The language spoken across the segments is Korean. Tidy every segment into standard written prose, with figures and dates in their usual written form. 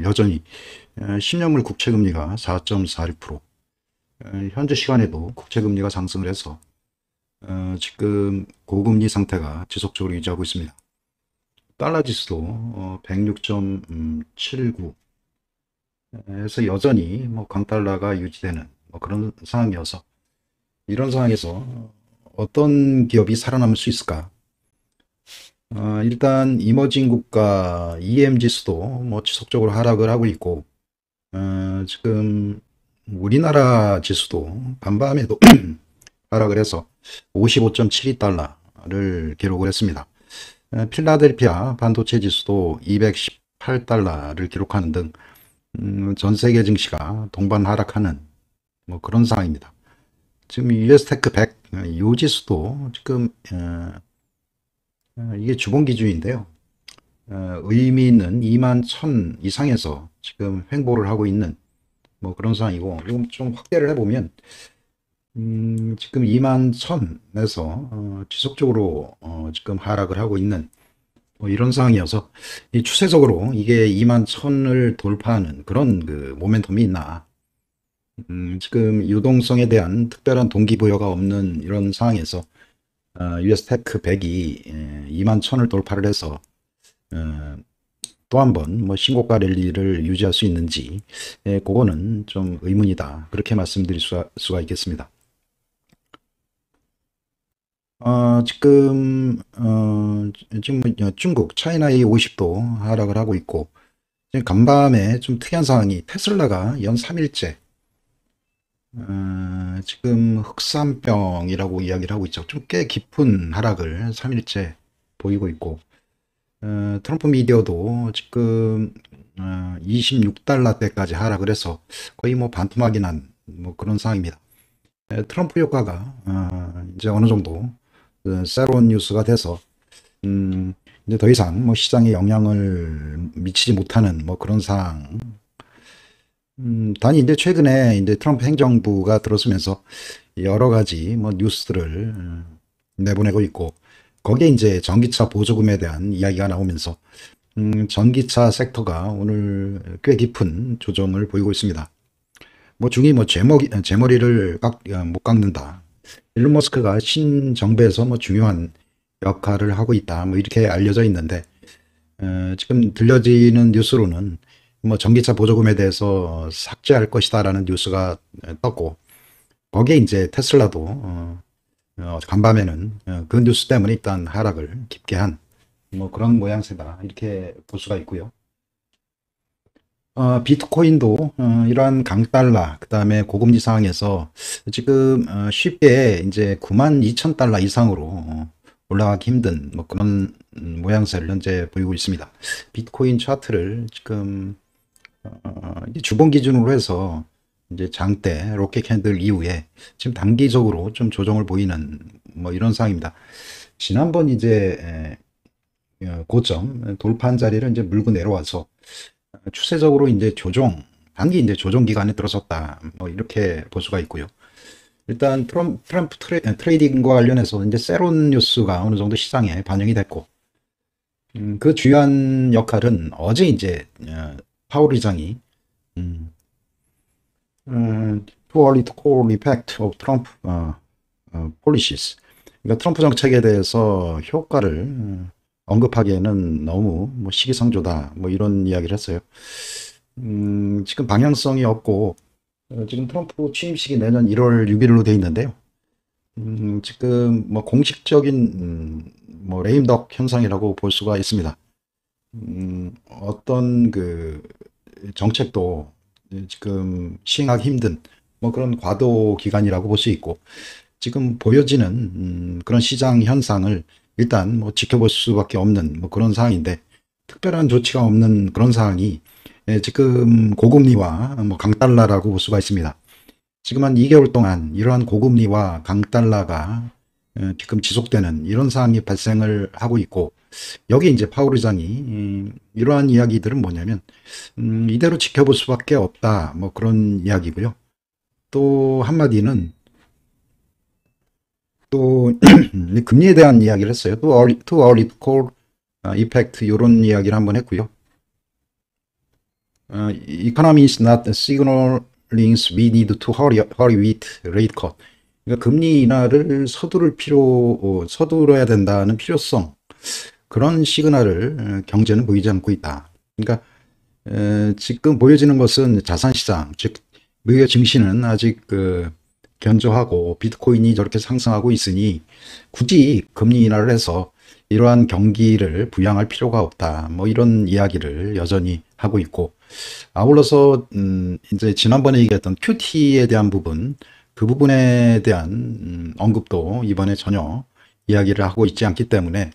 여전히 10년물 국채금리가 4.46%, 현재 시간에도 국채금리가 상승을 해서 지금 고금리 상태가 지속적으로 유지하고 있습니다. 달러 지수도 106.79 에서 여전히 뭐 강달러가 유지되는 뭐 그런 상황이어서, 이런 상황에서 어떤 기업이 살아남을 수 있을까? 일단 이머징 국가 EM 지수도 뭐 지속적으로 하락을 하고 있고, 지금 우리나라 지수도 반밤에도 하락을 해서 55.72달러를 기록을 했습니다. 필라델피아 반도체 지수도 218달러를 기록하는 등 전 세계 증시가 동반 하락하는 뭐 그런 상황입니다. 지금 US 테크 100, 이 지수도 지금 이게 주봉 기준인데요. 의미 있는 2만 1000 이상에서 지금 횡보를 하고 있는 뭐 그런 상황이고, 이건 좀 확대를 해보면 지금 2만 1000에서 지속적으로 지금 하락을 하고 있는 뭐 이런 상황이어서, 이 추세적으로 이게 2만 1000을 돌파하는 그런 그 모멘텀이 있나, 지금 유동성에 대한 특별한 동기부여가 없는 이런 상황에서 US 테크 100이 2만 1000을 돌파를 해서 또 한 번 뭐 신고가 랠리를 유지할 수 있는지, 그거는 좀 의문이다, 그렇게 말씀드릴 수가 있겠습니다. 지금 중국 차이나 A50도 하락을 하고 있고, 지금 간밤에 좀 특이한 상황이, 테슬라가 연 3일째 지금 흑산병이라고 이야기를 하고 있죠. 좀 꽤 깊은 하락을 3일째 보이고 있고, 트럼프 미디어도 지금 26달러대까지 하락을 해서 거의 뭐 반토막이 난 뭐 그런 상황입니다. 트럼프 효과가 이제 어느 정도 새로운 뉴스가 돼서 이제 더 이상 뭐 시장에 영향을 미치지 못하는 뭐 그런 상황. 단지 이제 최근에 이제 트럼프 행정부가 들어서면서 여러 가지 뭐 뉴스들을 내보내고 있고, 거기에 이제 전기차 보조금에 대한 이야기가 나오면서 전기차 섹터가 오늘 꽤 깊은 조정을 보이고 있습니다. 뭐 중이 뭐 제머리를 못 깎는다, 일론 머스크가 신정부에서 뭐 중요한 역할을 하고 있다, 뭐 이렇게 알려져 있는데, 지금 들려지는 뉴스로는 뭐 전기차 보조금에 대해서 삭제할 것이다라는 뉴스가 떴고, 거기에 이제 테슬라도 간밤에는 그 뉴스 때문에 일단 하락을 깊게 한 뭐 그런 모양새다, 이렇게 볼 수가 있고요. 비트코인도 이러한 강달러, 그 다음에 고금리 상황에서 지금 쉽게 이제 92,000달러 이상으로 올라가기 힘든 뭐 그런 모양새를 현재 보이고 있습니다. 비트코인 차트를 지금 이제 주봉 기준으로 해서 이제 장대 로켓 캔들 이후에 지금 단기적으로 좀 조정을 보이는 뭐 이런 상황입니다. 지난번 이제 고점 돌파한 자리를 이제 물고 내려와서 추세적으로 이제 단기 이제 조정 기간에 들어섰다, 뭐 이렇게 볼 수가 있고요. 일단 트럼프 트레이딩과 관련해서 이제 새로운 뉴스가 어느 정도 시장에 반영이 됐고, 그 주요한 역할은 어제 이제 파월 의장이 too early to call effect of Trump policies, 그러니까 트럼프 정책에 대해서 효과를 언급하기에는 너무 뭐 시기상조다, 뭐 이런 이야기를 했어요. 지금 방향성이 없고, 지금 트럼프 취임식이 내년 1월 6일로 돼 있는데요. 지금 뭐 공식적인 뭐 레임덕 현상이라고 볼 수가 있습니다. 어떤 그 정책도 지금 시행하기 힘든 뭐 그런 과도 기간이라고 볼 수 있고, 지금 보여지는 그런 시장 현상을 일단 뭐 지켜볼 수밖에 없는 뭐 그런 상황인데, 특별한 조치가 없는 그런 상황이 지금 고금리와 뭐 강달러라고 볼 수가 있습니다. 지금 한 2개월 동안 이러한 고금리와 강달러가 지금 지속되는 이런 상황이 발생을 하고 있고, 여기 이제 파월 의장이 이러한 이야기들은 뭐냐면 이대로 지켜볼 수밖에 없다, 뭐 그런 이야기고요. 또 한마디는 또 금리에 대한 이야기를 했어요. too early to call effect, 이런 이야기를 한번 했고요. Economy is not signaling we need to hurry with rate cut. 그러니까 금리 인하를 서두러야 된다는 필요성, 그런 시그널을 경제는 보이지 않고 있다. 그러니까 지금 보여지는 것은 자산시장, 즉 미국의 증시는 아직 견조하고 비트코인이 저렇게 상승하고 있으니 굳이 금리 인하를 해서 이러한 경기를 부양할 필요가 없다. 뭐 이런 이야기를 여전히 하고 있고, 아울러서 이제 지난번에 얘기했던 QT에 대한 부분, 그 부분에 대한 언급도 이번에 전혀 이야기를 하고 있지 않기 때문에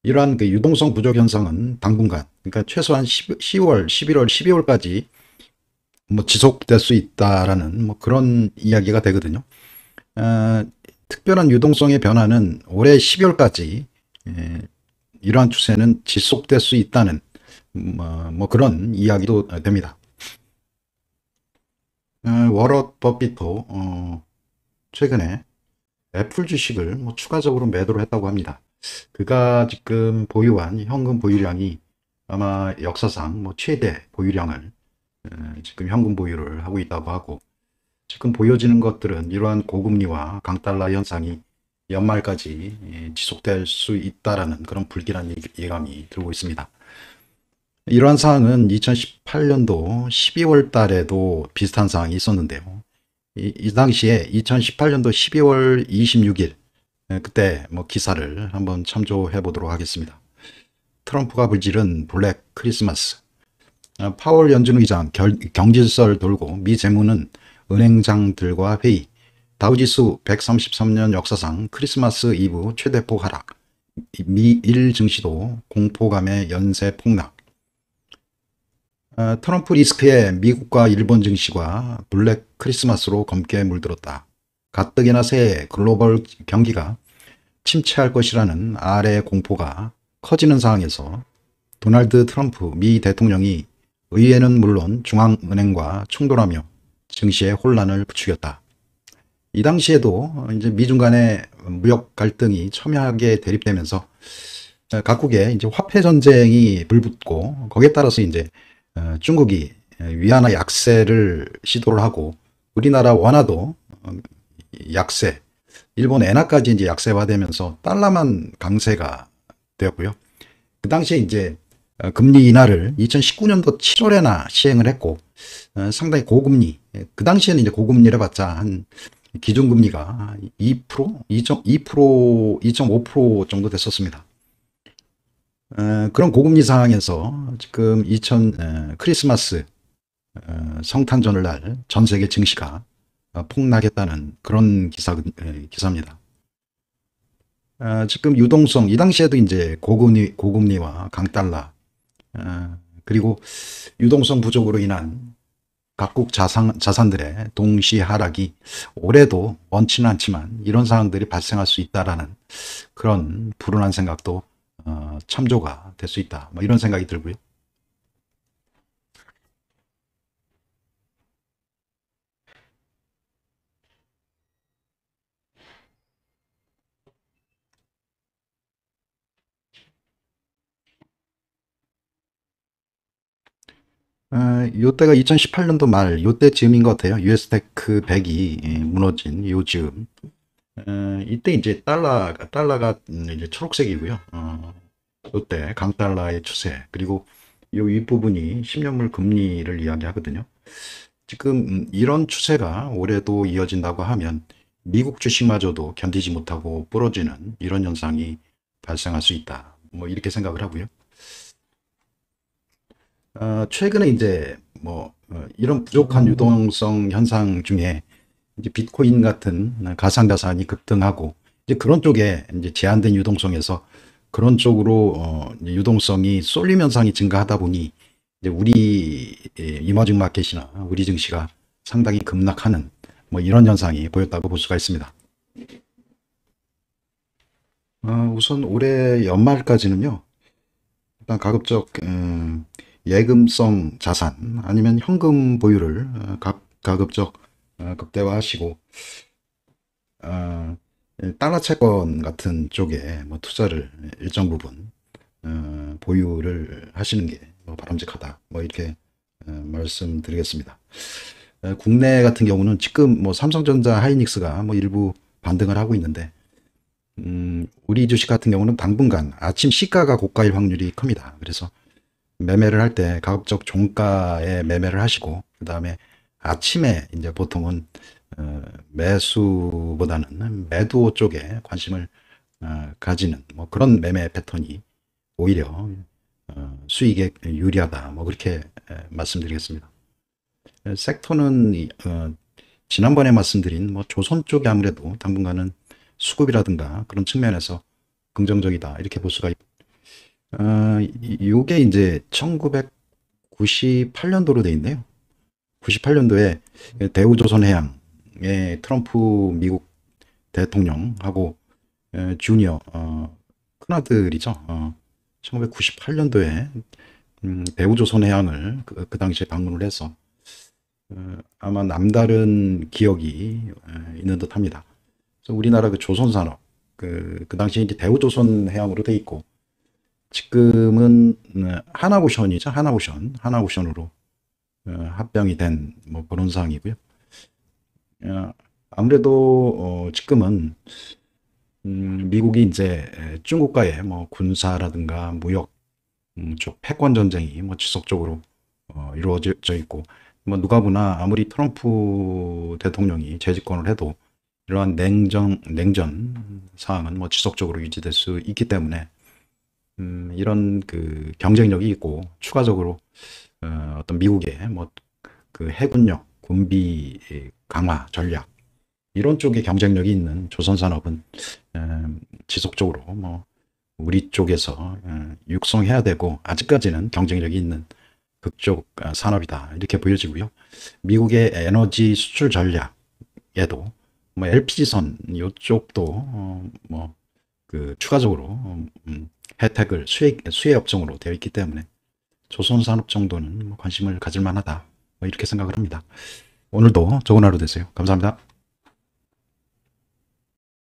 이러한 그 유동성 부족 현상은 당분간, 그러니까 최소한 10월, 11월, 12월까지 뭐 지속될 수 있다라는 뭐 그런 이야기가 되거든요. 특별한 유동성의 변화는 올해 12월까지 이러한 추세는 지속될 수 있다는 뭐 그런 이야기도 됩니다. 워런 버핏도 최근에 애플 주식을 뭐 추가적으로 매도를 했다고 합니다. 그가 지금 보유한 현금 보유량이 아마 역사상 뭐 최대 보유량을 지금 현금 보유를 하고 있다고 하고, 지금 보여지는 것들은 이러한 고금리와 강달러 현상이 연말까지 지속될 수 있다라는 그런 불길한 예감이 들고 있습니다. 이러한 사항은 2018년도 12월 달에도 비슷한 사항이 있었는데요. 이 당시에 2018년도 12월 26일, 그때 뭐 기사를 한번 참조해 보도록 하겠습니다. 트럼프가 불지른 블랙 크리스마스. 파월 연준 의장 경질설 돌고 미 재무는 은행장들과 회의. 다우지수 133년 역사상 크리스마스 이브 최대폭 하락. 미일 증시도 공포감의 연쇄 폭락. 트럼프 리스크에 미국과 일본 증시가 블랙 크리스마스로 검게 물들었다. 가뜩이나 새해 글로벌 경기가 침체할 것이라는 아래 공포가 커지는 상황에서 도널드 트럼프 미 대통령이 의회는 물론 중앙은행과 충돌하며 증시에 혼란을 부추겼다. 이 당시에도 이제 미중 간의 무역 갈등이 첨예하게 대립되면서 각국의 이제 화폐 전쟁이 불붙고, 거기에 따라서 이제 중국이 위안화 약세를 시도를 하고, 우리나라 원화도 약세, 일본 엔화까지 이제 약세화되면서 달러만 강세가 되었고요. 그 당시에 이제 금리 인하를 2019년도 7월에나 시행을 했고, 상당히 고금리, 그 당시에는 이제 고금리를 해봤자 한 기준금리가 2%, 2.5% 정도 됐었습니다. 그런 고금리 상황에서 지금 크리스마스 성탄 전날 전 세계 증시가 폭락했다는 그런 기사입니다. 지금 유동성, 이 당시에도 이제 고금리와 강달러, 그리고 유동성 부족으로 인한 각국 자산들의 동시 하락이 올해도 원치는 않지만 이런 상황들이 발생할 수 있다라는 그런 불운한 생각도 참조가 될 수 있다. 뭐 이런 생각이 들고요. 요때가 2018년도 말, 요때 즈음인 것 같아요. US테크 100이 무너진 요 즈음. 이때 이제 달러가 이제 초록색이고요. 요때 강달러의 추세, 그리고 요 윗부분이 10년물 금리를 이야기하거든요. 지금 이런 추세가 올해도 이어진다고 하면 미국 주식마저도 견디지 못하고 부러지는 이런 현상이 발생할 수 있다. 뭐 이렇게 생각을 하고요. 최근에 이제 뭐 이런 부족한 유동성 현상 중에 이제 비트코인 같은 가상자산이 급등하고, 이제 그런 쪽에 이제 제한된 유동성에서 그런 쪽으로 이제 유동성이 쏠림 현상이 증가하다 보니 이제 우리 이머징 마켓이나 우리 증시가 상당히 급락하는 뭐 이런 현상이 보였다고 볼 수가 있습니다. 우선 올해 연말까지는요, 일단 가급적 예금성 자산 아니면 현금 보유를 가급적 극대화하시고, 달러 채권 같은 쪽에 뭐 투자를 일정 부분 보유를 하시는 게 뭐 바람직하다. 뭐 이렇게 말씀드리겠습니다. 국내 같은 경우는 지금 뭐 삼성전자, 하이닉스가 뭐 일부 반등을 하고 있는데, 우리 주식 같은 경우는 당분간 아침 시가가 고가일 확률이 큽니다. 그래서 매매를 할 때 가급적 종가에 매매를 하시고, 그 다음에 아침에 이제 보통은 매수보다는 매도 쪽에 관심을 가지는 뭐 그런 매매 패턴이 오히려 수익에 유리하다. 뭐 그렇게 말씀드리겠습니다. 섹터는 지난번에 말씀드린 뭐 조선 쪽이 아무래도 당분간은 수급이라든가 그런 측면에서 긍정적이다 이렇게 볼 수가 있고, 이게 이제 1998년도로 돼 있네요. 98년도에 대우조선해양의 트럼프 미국 대통령하고 주니어 큰아들이죠. 1998년도에 대우조선해양을 그 당시에 방문을 해서 아마 남다른 기억이 있는 듯합니다. 그래서 우리나라 그 조선산업 그 당시에 이제 대우조선해양으로 돼 있고, 지금은 하나오션이죠. 하나오션으로 합병이 된 뭐 그런 상황이고요. 아무래도 지금은 미국이 이제 중국과의 뭐 군사라든가 무역 쪽 패권 전쟁이 뭐 지속적으로 이루어져 있고, 뭐 누가 보나 아무리 트럼프 대통령이 재집권을 해도 이러한 냉전 상황은 뭐 지속적으로 유지될 수 있기 때문에 이런 그 경쟁력이 있고, 추가적으로 어떤 미국의 뭐 그 해군력, 군비 강화 전략 이런 쪽에 경쟁력이 있는 조선산업은 지속적으로 뭐 우리 쪽에서 육성해야 되고, 아직까지는 경쟁력이 있는 그쪽 산업이다 이렇게 보여지고요. 미국의 에너지 수출 전략에도 뭐 LPG선 이쪽도 뭐 그 추가적으로 혜택을 수혜 업종으로 되어 있기 때문에 조선산업 정도는 뭐 관심을 가질 만하다 뭐 이렇게 생각을 합니다. 오늘도 좋은 하루 되세요. 감사합니다.